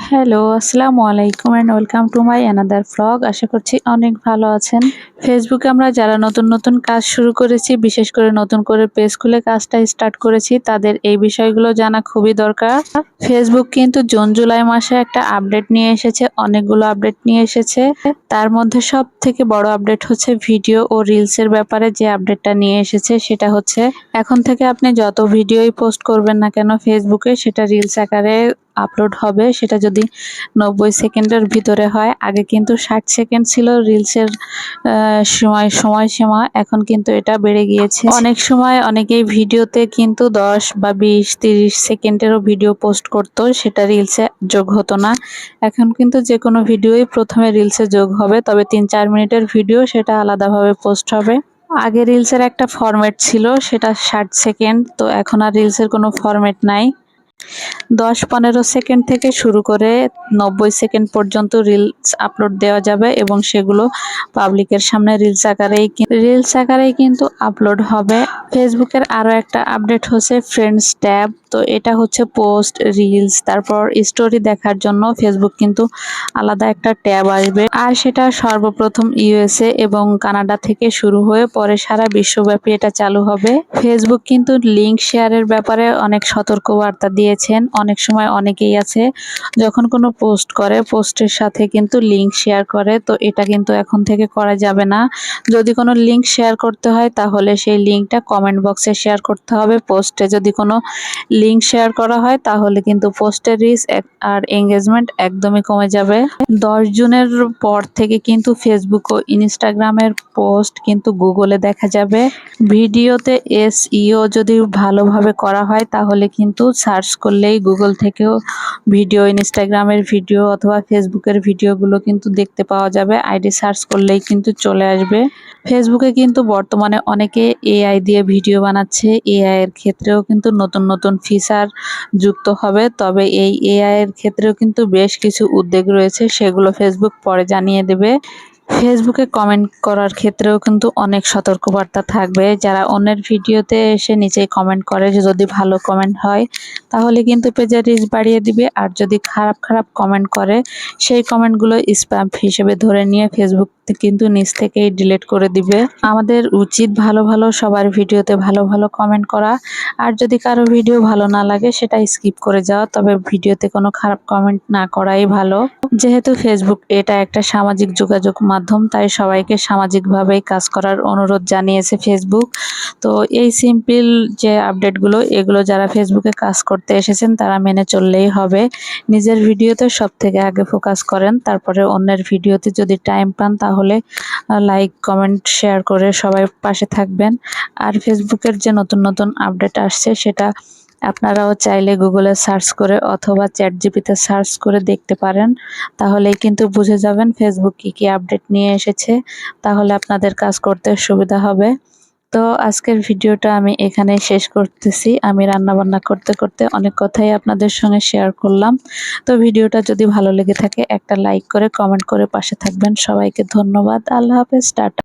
Hello, আসসালামু আলাইকুম and welcome to my another vlog. আশা করছি অনেক ভালো আছেন। ফেসবুকে আমরা যারা নতুন কাজ শুরু করেছি, বিশেষ করে নতুন করে পেজ খুলে কাজটা স্টার্ট করেছি, তাদের এই বিষয়গুলো জানা খুবই দরকার। ফেসবুক কিন্তু জুন জুলাই মাসে একটা আপডেট নিয়ে এসেছে, অনেকগুলো আপডেট নিয়ে এসেছে। তার মধ্যে সব থেকে বড় আপডেট হচ্ছে ভিডিও ও রিলসের ব্যাপারে যে আপডেটটা নিয়ে এসেছে, সেটা হচ্ছে এখন থেকে আপনি যত ভিডিওই পোস্ট করবেন না কেন ফেসবুকে, সেটা রিলস আকারে আপলোড হবে। সেটা যদি 90 সেকেন্ডের ভিতরে হয়। আগে কিন্তু 60 সেকেন্ড ছিল রিলসের সময়সীমা, এখন কিন্তু এটা বেড়ে গিয়েছে। অনেক সময় অনেকেই ভিডিওতে কিন্তু 10 বা 20-30 সেকেন্ডেরও ভিডিও পোস্ট করতো, সেটা রিলসে যোগ হতো না। এখন কিন্তু যে কোনো ভিডিওই প্রথমে রিলসে যোগ হবে, তবে 3-4 মিনিটের ভিডিও সেটা আলাদাভাবে পোস্ট হবে। আগে রিলসের একটা ফরম্যাট ছিল, সেটা 60 সেকেন্ড, তো এখন আর রিলসের কোনো ফরম্যাট নাই। 10-15 সেকেন্ড থেকে শুরু করে 90 সেকেন্ড পর্যন্ত রিলস আপলোড দেওয়া যাবে এবং সেগুলো পাবলিকের সামনে রিলস আকারেই কিন্তু আপলোড হবে। ফেসবুকের আরো একটা আপডেট হচ্ছে ফ্রেন্ডস ট্যাব। তো এটা হচ্ছে পোস্ট, রিলস, তারপর স্টোরি দেখার জন্য ফেসবুক কিন্তু আলাদা একটা ট্যাব আসবে, আর সেটা সর্বপ্রথম ইউএসএ এবং কানাডা থেকে শুরু হয়ে পরে সারা বিশ্বব্যাপী এটা চালু হবে। ফেসবুক কিন্তু লিংক শেয়ারের ব্যাপারে অনেক সতর্কবার্তা দিয়েছেন। অনেক সময় অনেকেই আছে যখন কোনো পোস্ট করে, পোস্টের সাথে কিন্তু লিংক শেয়ার করে, তো এটা কিন্তু এখন থেকে করা যাবে না। যদি কোনো লিংক শেয়ার করতে হয় তাহলে সেই লিংকটা কমেন্ট বক্সে শেয়ার করতে হবে। পোস্টে যদি কোনো লিংক শেয়ার করা হয় তাহলে কিন্তু পোস্টের রিচ আর এঙ্গেজমেন্ট একদমই কমে যাবে। 10 জুনের পর থেকে কিন্তু ফেসবুক ও ইনস্টাগ্রামের পোস্ট কিন্তু গুগলে দেখা যাবে। ভিডিওতে এসইও যদি ভালোভাবে করা হয় তাহলে কিন্তু সার্চ করলেই গুগল থেকেও ভিডিও, ইনস্টাগ্রামের ভিডিও অথবা ফেসবুকের ভিডিওগুলো কিন্তু দেখতে পাওয়া যাবে। আইডি সার্চ করলেই কিন্তু চলে আসবে। ফেসবুকে কিন্তু বর্তমানে অনেকে এআই দিয়ে ভিডিও বানাচ্ছে। এআই এর ক্ষেত্রেও কিন্তু নতুন ফিচার যুক্ত হবে, তবে এই এআই এর ক্ষেত্রেও কিন্তু বেশ কিছু উদ্বেগ রয়েছে, সেগুলো ফেসবুক পরে জানিয়ে দেবে। ফেসবুকে কমেন্ট করার ক্ষেত্রেও কিন্তু অনেক সতর্কবার্তা থাকবে। যারা অন্যের ভিডিওতে এসে নিচেই কমেন্ট করে, যে যদি ভালো কমেন্ট হয় তাহলে কিন্তু পেজের রিচ বাড়িয়ে দিবে, আর যদি খারাপ কমেন্ট করে সেই কমেন্টগুলো স্প্যাম হিসেবে ধরে নিয়ে ফেসবুক কিন্তু নিচ থেকেই ডিলিট করে দিবে। আমাদের উচিত ভালো সবার ভিডিওতে ভালো কমেন্ট করা, আর যদি কারো ভিডিও ভালো না লাগে সেটা স্কিপ করে যাওয়া, তবে ভিডিওতে কোনো খারাপ কমেন্ট না করাই ভালো। যেহেতু ফেসবুক এটা একটা সামাজিক যোগাযোগ মাধ্যম, তাই সবাইকে সামাজিকভাবেই কাজ করার অনুরোধ জানিয়েছে ফেসবুক। তো এই সিম্পল যে আপডেটগুলো, এগুলো যারা ফেসবুকে কাজ করতে এসেছেন তারা মেনে চললেই হবে। নিজের ভিডিওতে সব থেকে আগে ফোকাস করেন, তারপরে অন্যের ভিডিওতে যদি টাইম পান তাহলে লাইক, কমেন্ট, শেয়ার করে সবাই পাশে থাকবেন। আর ফেসবুকের যে নতুন আপডেট আসছে সেটা আপনারাও চাইলে গুগলে সার্চ করে অথবা চ্যাটজিপিতে সার্চ করে দেখতে পারেন। তাহলেই কিন্তু বুঝে যাবেন ফেসবুক কি আপডেট নিয়ে এসেছে, তাহলে আপনাদের কাজ করতে সুবিধা হবে। তো আজকের ভিডিওটা আমি এখানে শেষ করতেছি। আমি রান্নাবান্না করতে অনেক কথাই আপনাদের সঙ্গে শেয়ার করলাম। তো ভিডিওটা যদি ভালো লেগে থাকে একটা লাইক করে কমেন্ট করে পাশে থাকবেন। সবাইকে ধন্যবাদ। আল্লাহ হাফেজ, টাটা।